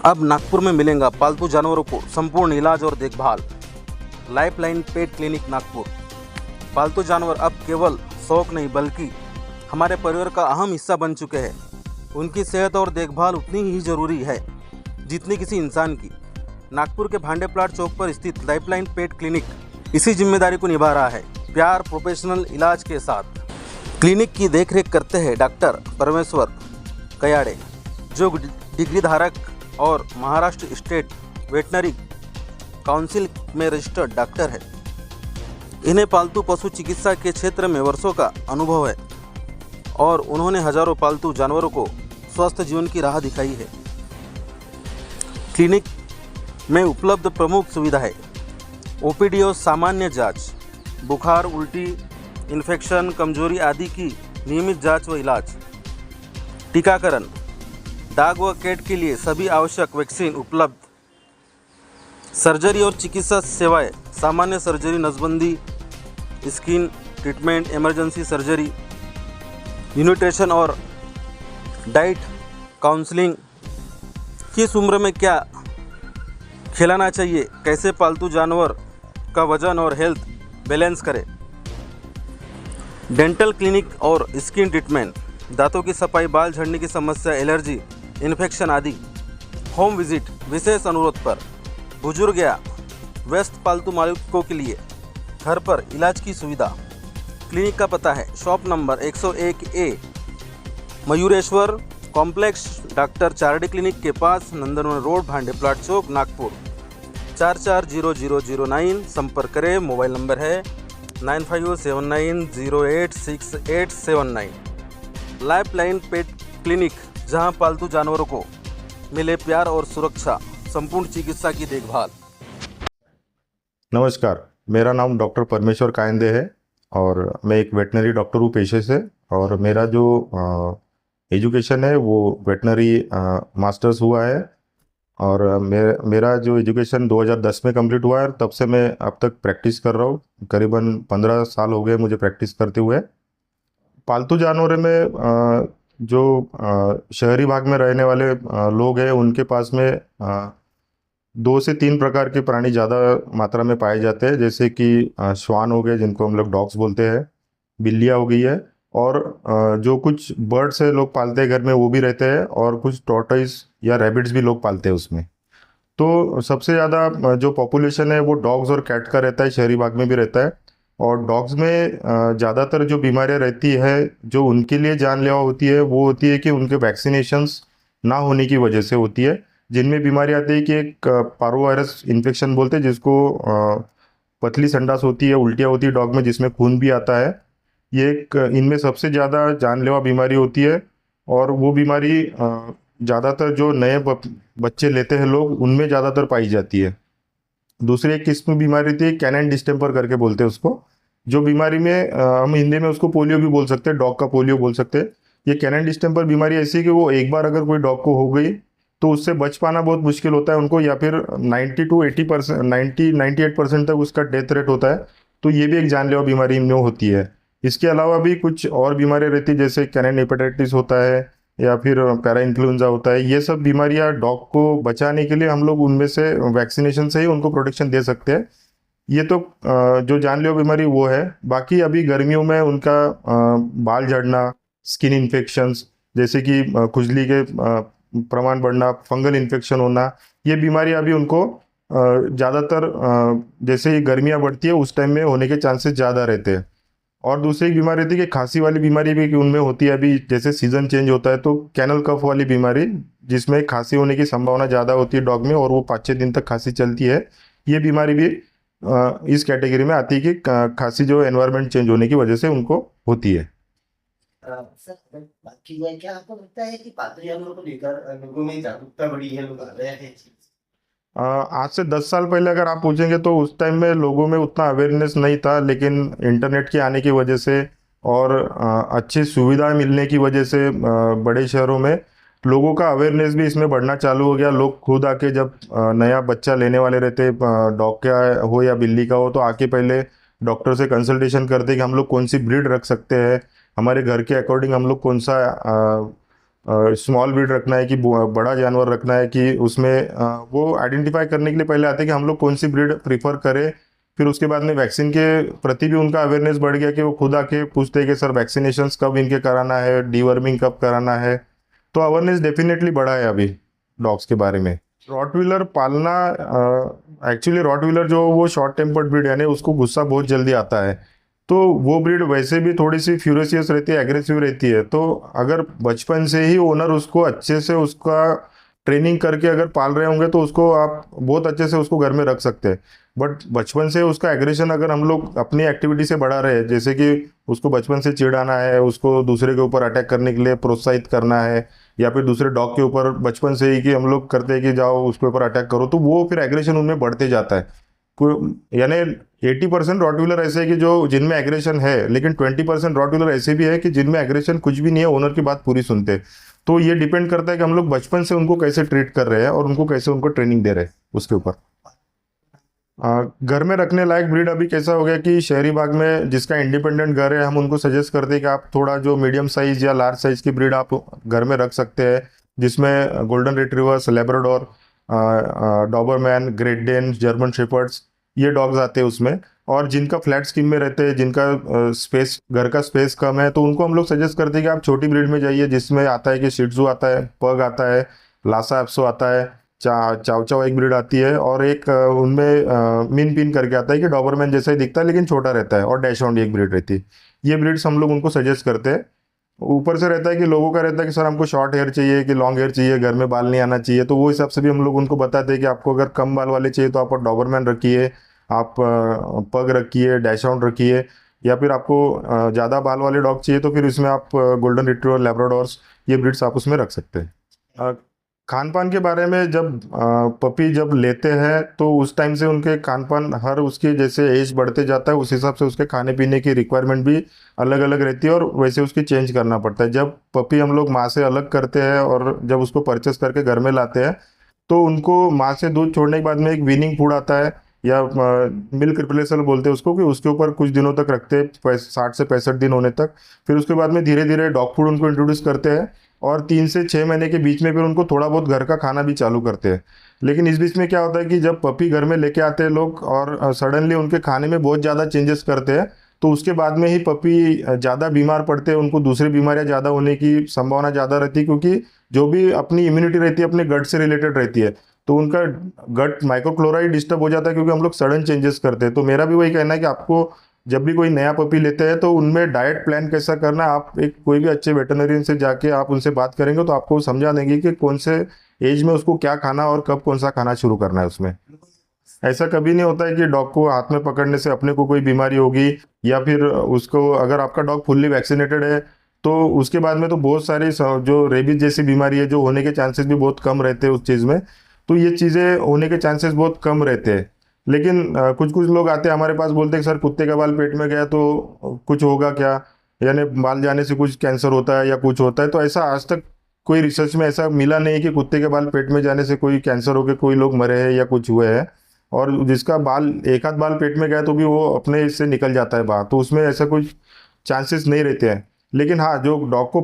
अब नागपुर में मिलेगा पालतू जानवरों को संपूर्ण इलाज और देखभाल। Lifeline pet clinic Nagpur. पालतू जानवर अब केवल शौक नहीं बल्कि हमारे परिवार का अहम हिस्सा बन चुके हैं। उनकी सेहत और देखभाल उतनी ही जरूरी है जितनी किसी इंसान की। नागपुर के भांडे प्लाट चौक पर स्थित लाइफलाइन पेट क्लिनिक इसी जिम्मेदारी को निभा रहा है, प्यार प्रोफेशनल इलाज के साथ। क्लिनिक की देखरेख करते हैं डॉक्टर परमेश्वर कयाड़े, जो डिग्री धारक और महाराष्ट्र स्टेट वेटनरी काउंसिल में रजिस्टर्ड डॉक्टर है। इन्हें पालतू पशु चिकित्सा के क्षेत्र में वर्षों का अनुभव है और उन्होंने हजारों पालतू जानवरों को स्वस्थ जीवन की राह दिखाई है। क्लिनिक में उपलब्ध प्रमुख सुविधा है ओपीडी और सामान्य जांच, बुखार, उल्टी, इन्फेक्शन, कमजोरी आदि की नियमित जांच व इलाज, टीकाकरण, डॉग व कैट के लिए सभी आवश्यक वैक्सीन उपलब्ध, सर्जरी और चिकित्सा सेवाएं, सामान्य सर्जरी, नसबंदी, skin treatment, emergency surgery, nutrition और डाइट काउंसलिंग। किस उम्र में क्या खिलाना चाहिए, कैसे पालतू जानवर का वजन और हेल्थ बैलेंस करें। डेंटल क्लिनिक और स्किन ट्रीटमेंट, दांतों की सफाई, बाल झड़ने की समस्या, एलर्जी, इन्फेक्शन आदि। होम विजिट विशेष अनुरोध पर। बुजुर्ग या व्यस्त पालतू मालिकों के लिए घर पर इलाज की सुविधा। क्लिनिक का पता है shop number 101A, Mayureshwar complex, doctor चार्डी क्लिनिक के पास, नंदनवन रोड, भांडे प्लाट चौक, नागपुर 440009। संपर्क करें। मोबाइल नंबर है 9579086879। लाइफलाइन पेट क्लिनिक, जहां पालतू जानवरों को मिले प्यार और सुरक्षा, संपूर्ण चिकित्सा की देखभाल। नमस्कार, मेरा नाम डॉक्टर परमेश्वर कायंदे है और मैं एक वेटनरी डॉक्टर हूँ पेशे से। और मेरा जो एजुकेशन है वो वेटनरी मास्टर्स हुआ है और मेरा जो एजुकेशन 2010 में कंप्लीट हुआ है। तब से मैं अब तक प्रैक्टिस कर रहा हूँ। करीबन 15 साल हो गए मुझे प्रैक्टिस करते हुए। पालतू जानवरों में जो शहरी भाग में रहने वाले लोग हैं उनके पास में 2 से 3 प्रकार के प्राणी ज़्यादा मात्रा में पाए जाते हैं, जैसे कि श्वान हो गए जिनको हम लोग डॉग्स बोलते हैं, बिल्लियाँ हो गई है, और जो कुछ बर्ड्स है लोग पालते हैं घर में वो भी रहते हैं, और कुछ टॉर्टोइस या रैबिट्स भी लोग पालते हैं उसमें। तो सबसे ज़्यादा जो पॉपुलेशन है वो डॉग्स और कैट का रहता है, शहरी भाग में भी रहता है। और डॉग्स में ज़्यादातर जो बीमारियाँ रहती है जो उनके लिए जानलेवा होती है वो होती है कि उनके वैक्सीनेशंस ना होने की वजह से होती है। जिनमें बीमारी आती है कि एक पारोवायरस इन्फेक्शन बोलते हैं, जिसको पतली संडास होती है, उल्टियाँ होती है डॉग में, जिसमें खून भी आता है। ये एक इनमें सबसे ज़्यादा जानलेवा बीमारी होती है। और वो बीमारी ज़्यादातर जो नए बच्चे लेते हैं लोग उनमें ज़्यादातर पाई जाती है। दूसरी एक किस्म बीमारी थी, कैनाइन डिस्टेंपर करके बोलते हैं उसको, जो बीमारी में हम हिंदी में उसको पोलियो भी बोल सकते हैं, डॉग का पोलियो बोल सकते हैं। ये कैनाइन डिस्टेंपर बीमारी ऐसी है कि वो एक बार अगर कोई डॉग को हो गई तो उससे बच पाना बहुत मुश्किल होता है उनको, या फिर 90 to 80%, 98% तक उसका डेथ रेट होता है। तो ये भी एक जानलेवा बीमारी इनमें होती है। इसके अलावा भी कुछ और बीमारियाँ रहती है, जैसे कैनाइन हेपेटाइटिस होता है या फिर पैरा इन्फ्लुएंजा होता है। ये सब बीमारियाँ डॉग को बचाने के लिए हम लोग उनमें से वैक्सीनेशन से ही उनको प्रोटेक्शन दे सकते हैं। ये तो जो जानलेवा बीमारी वो है। बाकी अभी गर्मियों में उनका बाल झड़ना, स्किन इन्फेक्शंस जैसे कि खुजली के प्रमाण बढ़ना, फंगल इन्फेक्शन होना, ये बीमारी अभी उनको ज़्यादातर जैसे ही गर्मियाँ बढ़ती है उस टाइम में होने के चांसेस ज़्यादा रहते हैं। और दूसरी एक बीमारी रहती है कि खांसी वाली बीमारी भी उनमें होती है। अभी जैसे सीज़न चेंज होता है तो कैनल कफ वाली बीमारी, जिसमें खांसी होने की संभावना ज़्यादा होती है डॉग में और वो 5-6 दिन तक खांसी चलती है। ये बीमारी भी इस कैटेगरी में आती है कि खांसी जो एनवायरनमेंट चेंज होने की वजह से उनको होती है। सर, बात की जाए, क्या आपको लगता है कि पालतू जानवरों को लेकर लोगों में जागरूकता बढ़ी है, लोग आ रहे हैं? आज से 10 साल पहले अगर आप पूछेंगे तो उस टाइम में लोगों में उतना अवेयरनेस नहीं था, लेकिन इंटरनेट के आने की वजह से और अच्छी सुविधाएं मिलने की वजह से बड़े शहरों में लोगों का अवेयरनेस भी इसमें बढ़ना चालू हो गया। लोग खुद आके जब नया बच्चा लेने वाले रहते, डॉग का हो या बिल्ली का हो, तो आके पहले डॉक्टर से कंसल्टेशन करते कि हम लोग कौन सी ब्रीड रख सकते हैं, हमारे घर के अकॉर्डिंग हम लोग कौन सा स्मॉल ब्रीड रखना है कि बड़ा जानवर रखना है, कि उसमें वो आइडेंटिफाई करने के लिए पहले आते हैं कि हम लोग कौन सी ब्रीड प्रीफर करें। फिर उसके बाद में वैक्सीन के प्रति भी उनका अवेयरनेस बढ़ गया कि वो खुद आके पूछते हैं कि सर वैक्सीनेशंस कब इनके कराना है, डीवर्मिंग कब कराना है। तो अवेयरनेस डेफिनेटली बढ़ा है अभी डॉग्स के बारे में। रॉटव्हीलर पालना, एक्चुअली रॉटव्हीलर जो वो शॉर्ट टेम्पर्ड ब्रीड, यानी उसको गुस्सा बहुत जल्दी आता है, तो वो ब्रीड वैसे भी थोड़ी सी फ्यूरियस रहती है, एग्रेसिव रहती है। तो अगर बचपन से ही ओनर उसको अच्छे से उसका ट्रेनिंग करके अगर पाल रहे होंगे तो उसको आप बहुत अच्छे से उसको घर में रख सकते हैं। बट बचपन से उसका एग्रेशन अगर हम लोग अपनी एक्टिविटी से बढ़ा रहे हैं, जैसे कि उसको बचपन से चिढ़ाना है, उसको दूसरे के ऊपर अटैक करने के लिए प्रोत्साहित करना है, या फिर दूसरे डॉग के ऊपर बचपन से ही कि हम लोग करते हैं कि जाओ उसके ऊपर अटैक करो, तो वो फिर एग्रेशन उनमें बढ़ते जाता है। यानी 80% रॉटव्हीलर ऐसे है कि जो जिनमें एग्रेशन है, लेकिन 20% रॉटव्हीलर ऐसे भी है कि जिनमें एग्रेशन कुछ भी नहीं है, ओनर की बात पूरी सुनते हैं। तो ये डिपेंड करता है कि हम लोग बचपन से उनको कैसे ट्रीट कर रहे हैं और उनको कैसे उनको ट्रेनिंग दे रहे हैं उसके ऊपर। घर में रखने लायक ब्रीड अभी कैसा हो गया कि शहरी भाग में जिसका इंडिपेंडेंट घर है, हम उनको सजेस्ट करते हैं कि आप थोड़ा जो मीडियम साइज या लार्ज साइज की ब्रीड आप घर में रख सकते हैं, जिसमें golden retrievers, Labrador, Doberman, great Dane, German shepherds, ये डॉग्स आते हैं उसमें। और जिनका फ्लैट स्कीम में रहते हैं, जिनका स्पेस, घर का स्पेस कम है, तो उनको हम लोग सजेस्ट करते हैं कि आप छोटी ब्रीड में जाइए, जिसमें आता है कि शिट्जू आता है, पग आता है, लासा एप्सो आता है, चाव चाव एक ब्रीड आती है, और एक उनमें मिन पिन करके आता है कि डॉबरमैन जैसा ही दिखता है लेकिन छोटा रहता है, और डैश हाउंड एक ब्रीड रहती है। ये ब्रीड्स हम लोग उनको सजेस्ट करते हैं। ऊपर से रहता है कि लोगों का रहता है कि सर हमको शॉर्ट हेयर चाहिए कि लॉन्ग हेयर चाहिए, घर में बाल नहीं आना चाहिए, तो वो हिसाब से भी हम लोग उनको बताते हैं कि आपको अगर कम बाल वाले चाहिए तो आप डॉबरमैन रखिए, आप पग रखिए, डैश हाउंड रखिए, या फिर आपको ज़्यादा बाल वाले डॉग चाहिए तो फिर इसमें आप गोल्डन रिट्रीवर, लैब्राडोर्स, ये ब्रीड्स आप उसमें रख सकते हैं। खान पान के बारे में, जब पपी जब लेते हैं तो उस टाइम से उनके खान पान, हर उसके जैसे एज बढ़ते जाता है उस हिसाब से उसके खाने पीने की रिक्वायरमेंट भी अलग अलग रहती है, और वैसे उसकी चेंज करना पड़ता है। जब पपी हम लोग माँ से अलग करते हैं और जब उसको परचेस करके घर में लाते हैं, तो उनको माँ से दूध छोड़ने के बाद में एक वीनिंग फूड आता है, या मिल्क रिप्लेसर बोलते हैं उसको, कि उसके ऊपर कुछ दिनों तक रखते हैं, 60 से 65 दिन होने तक। फिर उसके बाद में धीरे धीरे डॉग फूड उनको इंट्रोड्यूस करते हैं, और 3 से 6 महीने के बीच में फिर उनको थोड़ा बहुत घर का खाना भी चालू करते हैं। लेकिन इस बीच में क्या होता है कि जब पपी घर में लेके आते हैं लोग और सडनली उनके खाने में बहुत ज़्यादा चेंजेस करते हैं, तो उसके बाद में ही पपी ज़्यादा बीमार पड़ते हैं, उनको दूसरी बीमारियां ज़्यादा होने की संभावना ज़्यादा रहती है, क्योंकि जो भी अपनी इम्यूनिटी रहती है अपने गट से रिलेटेड रहती है, तो उनका गट माइक्रोक्लोराइड डिस्टर्ब हो जाता है क्योंकि हम लोग सडन चेंजेस करते हैं। तो मेरा भी वही कहना है कि आपको जब भी कोई नया पपी लेते हैं तो उनमें डाइट प्लान कैसा करना है, आप एक कोई भी अच्छे वेटरनरियन से जाके आप उनसे बात करेंगे तो आपको समझा देंगे कि कौन से एज में उसको क्या खाना और कब कौन सा खाना शुरू करना है उसमें। ऐसा कभी नहीं होता है कि डॉग को हाथ में पकड़ने से अपने को कोई बीमारी होगी, या फिर उसको, अगर आपका डॉग फुल्ली वैक्सीनेटेड है तो उसके बाद में तो बहुत सारी जो रेबीज जैसी बीमारी है जो होने के चांसेस भी बहुत कम रहते हैं उस चीज़ में। तो ये चीज़ें होने के चांसेस बहुत कम रहते हैं। लेकिन कुछ कुछ लोग आते हैं हमारे पास, बोलते हैं कि सर कुत्ते का बाल पेट में गया तो कुछ होगा क्या, यानी बाल जाने से कुछ कैंसर होता है या कुछ होता है। तो ऐसा आज तक कोई रिसर्च में ऐसा मिला नहीं कि कुत्ते के बाल पेट में जाने से कोई कैंसर हो के कोई लोग मरे हैं या कुछ हुए हैं। और जिसका बाल, एक आध बाल पेट में गया तो भी वो अपने से निकल जाता है बाहर, तो उसमें ऐसा कुछ चांसेस नहीं रहते हैं। लेकिन हाँ, जो डॉग को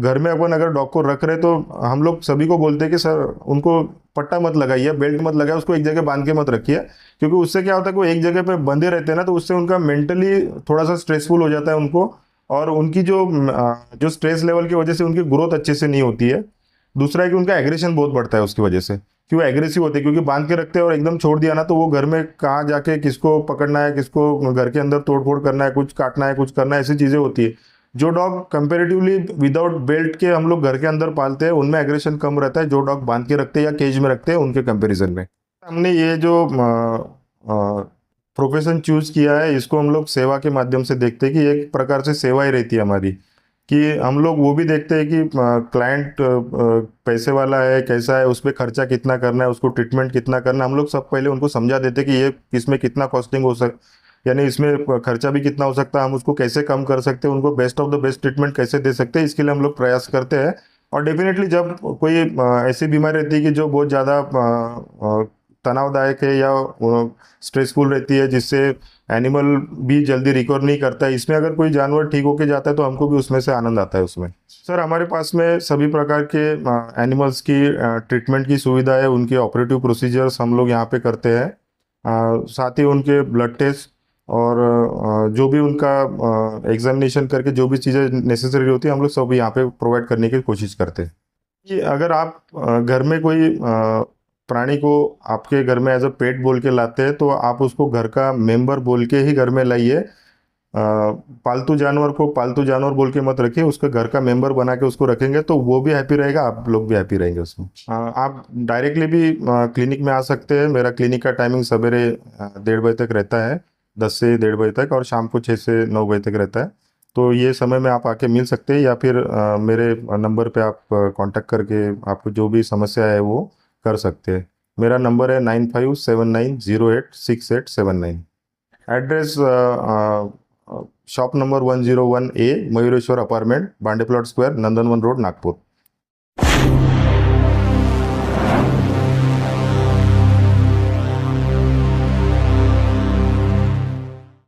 घर में अपन अगर डॉग को रख रहे तो हम लोग सभी को बोलते हैं कि सर उनको पट्टा मत लगाइए, बेल्ट मत लगाइए, उसको एक जगह बांध के मत रखिए, क्योंकि उससे क्या होता है कि वो एक जगह पे बंधे रहते हैं ना, तो उससे उनका मेंटली थोड़ा सा स्ट्रेसफुल हो जाता है उनको, और उनकी जो स्ट्रेस लेवल की वजह से उनकी ग्रोथ अच्छे से नहीं होती है। दूसरा है कि उनका एग्रेशन बहुत बढ़ता है उसकी वजह से, कि वो एग्रेसिव होते हैं, क्योंकि बांध के रखते हैं और एकदम छोड़ दिया ना तो वो घर में कहाँ जाके किसको पकड़ना है, किसको घर के अंदर तोड़फोड़ करना है, कुछ काटना है, कुछ करना है, ऐसी चीज़ें होती है। जो डॉग कंपेरेटिवली विदाउट बेल्ट के हम लोग घर के अंदर पालते हैं उनमें एग्रेशन कम रहता है, जो डॉग बांध के रखते हैं या केज में रखते हैं उनके कंपैरिजन में। हमने ये जो प्रोफेशन चूज किया है, इसको हम लोग सेवा के माध्यम से देखते हैं कि एक प्रकार से सेवा ही रहती है हमारी, कि हम लोग वो भी देखते हैं कि क्लाइंट पैसे वाला है कैसा है, उस पर खर्चा कितना करना है, उसको ट्रीटमेंट कितना करना है, हम लोग सब पहले उनको समझा देते हैं कि ये इसमें कितना कॉस्टिंग हो यानी इसमें खर्चा भी कितना हो सकता है, हम उसको कैसे कम कर सकते हैं, उनको best of the best treatment कैसे दे सकते हैं, इसके लिए हम लोग प्रयास करते हैं। और डेफिनेटली जब कोई ऐसी बीमारी रहती है कि जो बहुत ज़्यादा तनावदायक है या स्ट्रेसफुल रहती है, जिससे एनिमल भी जल्दी रिकवर नहीं करता है। इसमें अगर कोई जानवर ठीक होके जाता है तो हमको भी उसमें से आनंद आता है उसमें। सर हमारे पास में सभी प्रकार के एनिमल्स की ट्रीटमेंट की सुविधा है, उनके ऑपरेटिव प्रोसीजर्स हम लोग यहाँ पे करते हैं। साथ ही उनके ब्लड टेस्ट और जो भी उनका एग्जामिनेशन करके जो भी चीज़ें नेसेसरी होती है हम लोग सब यहाँ पे प्रोवाइड करने की कोशिश करते हैं। कि अगर आप घर में कोई प्राणी को आपके घर में एज अ पेट बोल के लाते हैं तो आप उसको घर का मेंबर बोल के ही घर में लाइए। पालतू जानवर को पालतू जानवर बोल के मत रखिए, उसका घर का मेंबर बना के उसको रखेंगे तो वो भी हैप्पी रहेगा, आप लोग भी हैप्पी रहेंगे उसमें। आप डायरेक्टली भी क्लिनिक में आ सकते हैं। मेरा क्लिनिक का टाइमिंग सवेरे 1:30 बजे तक रहता है, 10 से 1:30 बजे तक, और शाम को 6 से 9 बजे तक रहता है। तो ये समय में आप आके मिल सकते हैं या फिर मेरे नंबर पे आप कांटेक्ट करके आपको जो भी समस्या है वो कर सकते हैं। मेरा नंबर है 9579086879। Address shop number 101A Mayureshwar apartment, Bande plot square, Nandanvan road, Nagpur.